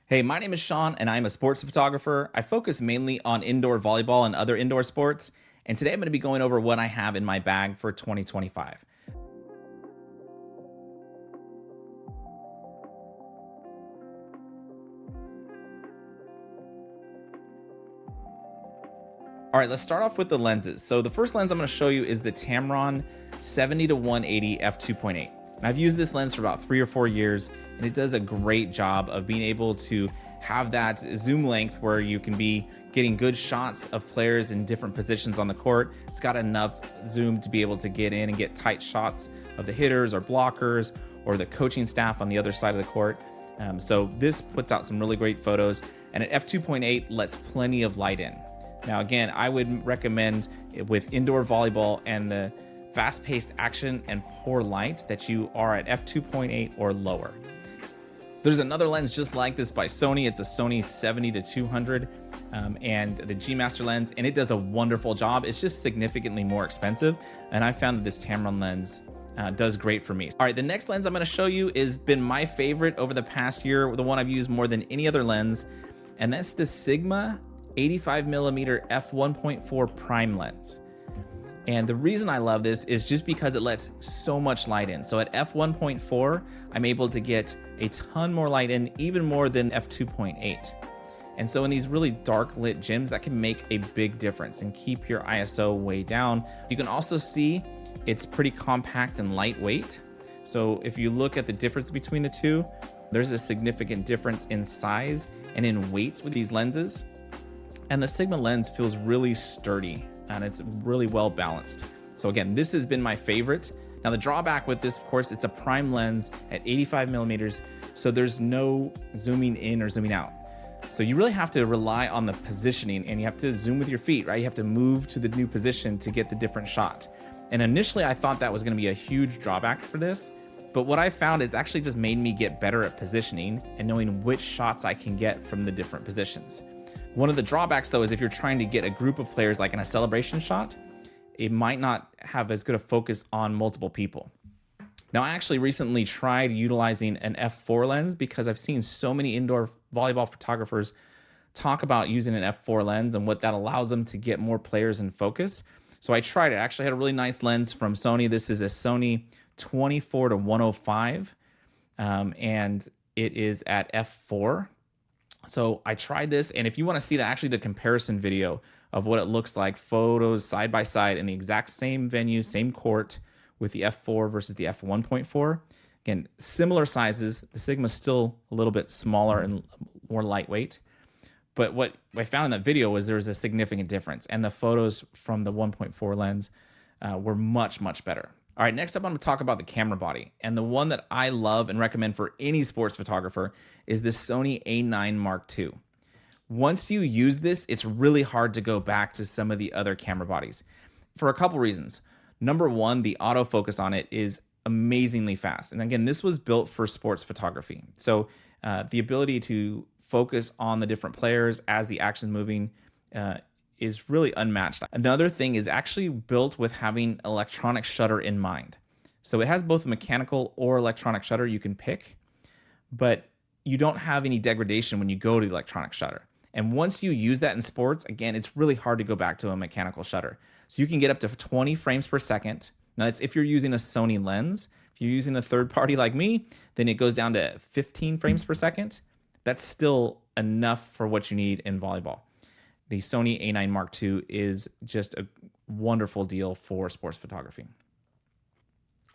Hey, my name is Sean, and I'm a sports photographer. I focus mainly on indoor volleyball and other indoor sports, and today I'm going to be going over what I have in my bag for 2025. All right, let's start off with the lenses. So the first lens I'm going to show you is the Tamron 70 to 180 f2.8. And I've used this lens for about 3 or 4 years, and it does a great job of being able to have that zoom length where you can be getting good shots of players in different positions on the court. It's got enough zoom to be able to get in and get tight shots of the hitters or blockers or the coaching staff on the other side of the court. So this puts out some really great photos, and an f2.8 lets plenty of light in. Now, again, I would recommend with indoor volleyball and the fast-paced action and poor light that you are at f2.8 or lower. There's another lens just like this by Sony. It's a Sony 70 to 200 and the G Master lens, and it does a wonderful job. It's just significantly more expensive, and I found that this Tamron lens does great for me. All right, the next lens I'm going to show you has been my favorite over the past year, the one I've used more than any other lens, and that's the Sigma 85mm f1.4 prime lens. And the reason I love this is just because it lets so much light in. So at f1.4, I'm able to get a ton more light in, even more than f2.8. And so in these really dark lit gyms, that can make a big difference and keep your ISO way down. You can also see it's pretty compact and lightweight. So if you look at the difference between the two, there's a significant difference in size and in weight with these lenses. And the Sigma lens feels really sturdy and it's really well balanced. So again, this has been my favorite. Now the drawback with this, of course, it's a prime lens at 85mm, so there's no zooming in or zooming out. So you really have to rely on the positioning, and you have to zoom with your feet, right? You have to move to the new position to get the different shot. And initially I thought that was gonna be a huge drawback for this, but what I found is actually just made me get better at positioning and knowing which shots I can get from the different positions. One of the drawbacks, though, is if you're trying to get a group of players like in a celebration shot, it might not have as good a focus on multiple people. Now, I actually recently tried utilizing an f4 lens because I've seen so many indoor volleyball photographers talk about using an f4 lens and what that allows them to get more players in focus. So I tried it. I actually had a really nice lens from Sony. This is a Sony 24 to 105, and it is at f4. So I tried this, and if you want to see the comparison video of what it looks like, photos side by side in the exact same venue, same court, with the f4 versus the f1.4. Again, similar sizes. The Sigma's still a little bit smaller and more lightweight. But what I found in that video was there was a significant difference, and the photos from the 1.4 lens were much, much better. All right, next up, I'm going to talk about the camera body. And the one that I love and recommend for any sports photographer is the Sony A9 Mark II. Once you use this, it's really hard to go back to some of the other camera bodies for a couple reasons. Number one, the autofocus on it is amazingly fast. And again, this was built for sports photography. So the ability to focus on the different players as the action's moving is really unmatched. Another thing is actually built with having electronic shutter in mind. So it has both a mechanical or electronic shutter you can pick, but you don't have any degradation when you go to the electronic shutter. And once you use that in sports, again, it's really hard to go back to a mechanical shutter. So you can get up to 20 frames per second. Now that's if you're using a Sony lens. If you're using a third party like me, then it goes down to 15 frames per second. That's still enough for what you need in volleyball. The Sony A9 Mark II is just a wonderful deal for sports photography.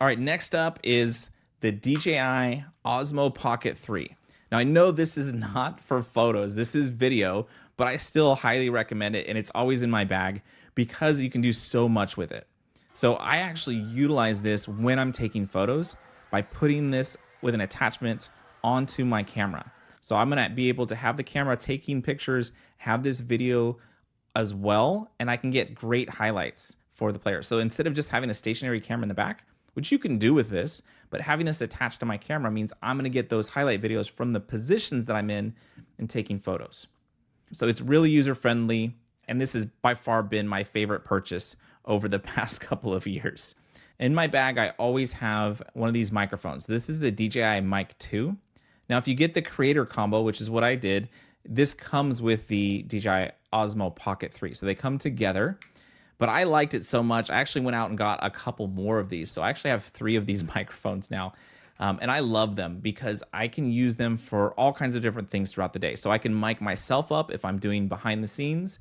All right, next up is the DJI Osmo Pocket 3. Now, I know this is not for photos, this is video, but I still highly recommend it, and it's always in my bag because you can do so much with it. So I actually utilize this when I'm taking photos by putting this with an attachment onto my camera. So I'm going to be able to have the camera taking pictures, have this video as well, and I can get great highlights for the player. So instead of just having a stationary camera in the back, which you can do with this, but having this attached to my camera means I'm going to get those highlight videos from the positions that I'm in and taking photos. So it's really user-friendly, and this has by far been my favorite purchase over the past couple of years. In my bag, I always have one of these microphones. This is the DJI Mic 2. Now, if you get the creator combo, which is what I did, this comes with the DJI Osmo Pocket 3. So they come together, but I liked it so much. I actually went out and got a couple more of these. So I actually have 3 of these microphones now. And I love them because I can use them for all kinds of different things throughout the day. So I can mic myself up if I'm doing behind the scenes.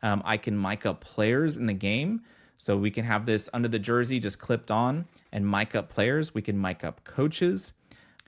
I can mic up players in the game. So we can have this under the jersey just clipped on and mic up players. We can mic up coaches.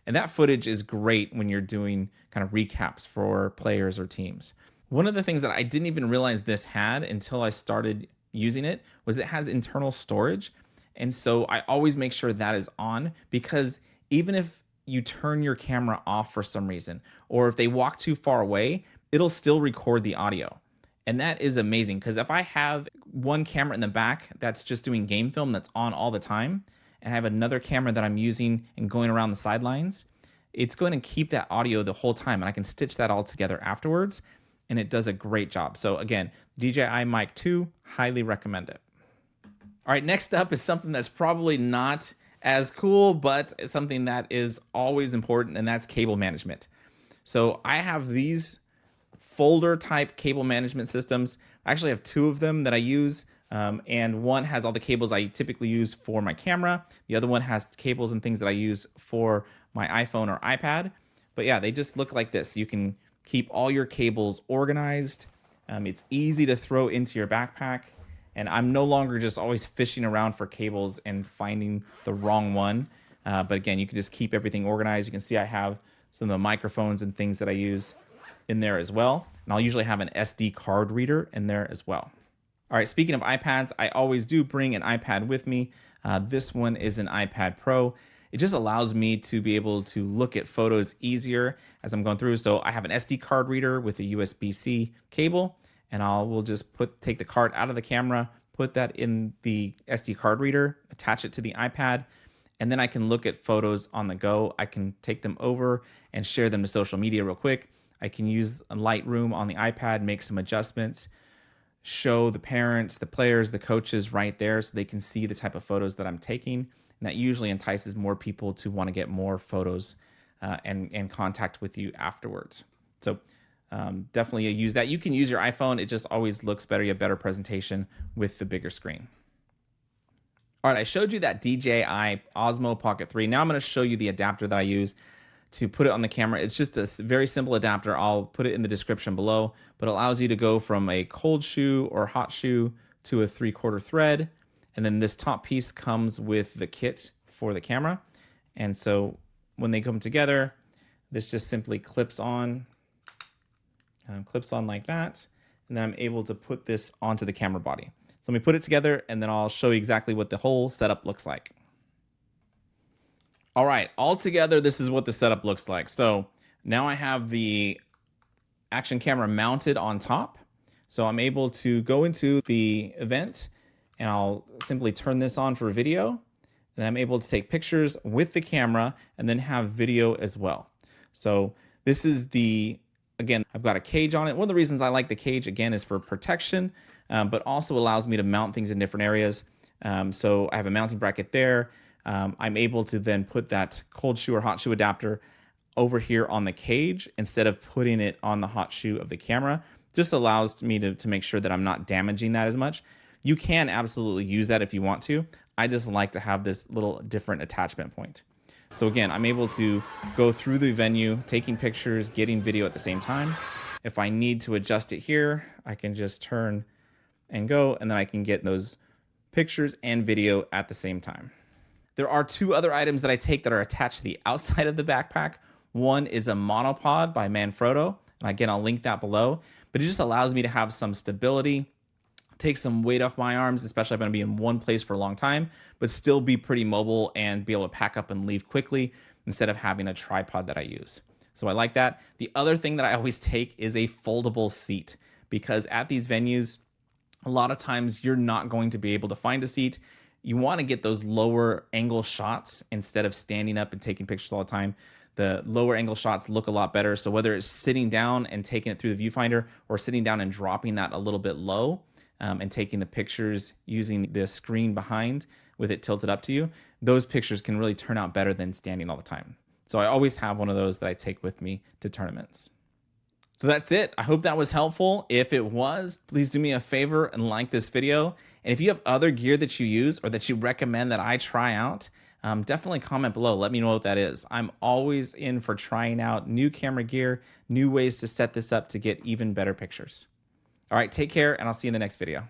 And that footage is great when you're doing kind of recaps for players or teams. One of the things that I didn't even realize this had until I started using it was it has internal storage. And so I always make sure that is on, because even if you turn your camera off for some reason, or if they walk too far away, it'll still record the audio. And that is amazing, because if I have one camera in the back that's just doing game film that's on all the time, and I have another camera that I'm using and going around the sidelines, it's going to keep that audio the whole time, and I can stitch that all together afterwards, and it does a great job. So again, DJI Mic 2, highly recommend it. All right, next up is something that's probably not as cool, but it's something that is always important, and that's cable management. So I have these folder type cable management systems. I actually have 2 of them that I use, and one has all the cables I typically use for my camera. The other one has cables and things that I use for my iPhone or iPad. But yeah, they just look like this. You can keep all your cables organized. It's easy to throw into your backpack. And I'm no longer just always fishing around for cables and finding the wrong one. But again, you can just keep everything organized. You can see I have some of the microphones and things that I use in there as well. And I'll usually have an SD card reader in there as well. All right, speaking of iPads, I always do bring an iPad with me. This one is an iPad Pro. It just allows me to be able to look at photos easier as I'm going through. So I have an SD card reader with a USB-C cable, and we'll just take the card out of the camera, put that in the SD card reader, attach it to the iPad, and then I can look at photos on the go. I can take them over and share them to social media real quick. I can use Lightroom on the iPad, make some adjustments, show the parents, the players, the coaches right there so they can see the type of photos that I'm taking. And that usually entices more people to want to get more photos and contact with you afterwards. So definitely use that. You can use your iPhone. It just always looks better. You have better presentation with the bigger screen. All right, I showed you that DJI Osmo Pocket 3. Now I'm going to show you the adapter that I use to put it on the camera. It's just a very simple adapter. I'll put it in the description below, but it allows you to go from a cold shoe or hot shoe to a 3/4 thread. And then this top piece comes with the kit for the camera. And so when they come together, this just simply clips on like that. And then I'm able to put this onto the camera body. So let me put it together, and then I'll show you exactly what the whole setup looks like. All right, all together, this is what the setup looks like. So now I have the action camera mounted on top. So I'm able to go into the event, and I'll simply turn this on for video. And I'm able to take pictures with the camera and then have video as well. So this is again, I've got a cage on it. One of the reasons I like the cage, again, is for protection, but also allows me to mount things in different areas. So I have a mounting bracket there. I'm able to then put that cold shoe or hot shoe adapter over here on the cage instead of putting it on the hot shoe of the camera. Just allows me to make sure that I'm not damaging that as much. You can absolutely use that if you want to. I just like to have this little different attachment point. So again, I'm able to go through the venue, taking pictures, getting video at the same time. If I need to adjust it here, I can just turn and go, and then I can get those pictures and video at the same time. There are 2 other items that I take that are attached to the outside of the backpack. One is a monopod by Manfrotto. And again, I'll link that below. But it just allows me to have some stability, take some weight off my arms, especially if I'm going to be in one place for a long time, but still be pretty mobile and be able to pack up and leave quickly instead of having a tripod that I use. So I like that. The other thing that I always take is a foldable seat, because at these venues, a lot of times you're not going to be able to find a seat. You want to get those lower angle shots instead of standing up and taking pictures all the time. The lower angle shots look a lot better. So whether it's sitting down and taking it through the viewfinder, or sitting down and dropping that a little bit low and taking the pictures using the screen behind with it tilted up to you, those pictures can really turn out better than standing all the time. So I always have one of those that I take with me to tournaments. So that's it. I hope that was helpful. If it was, please do me a favor and like this video. And if you have other gear that you use or that you recommend that I try out, definitely comment below. Let me know what that is. I'm always in for trying out new camera gear, new ways to set this up to get even better pictures. All right, take care, and I'll see you in the next video.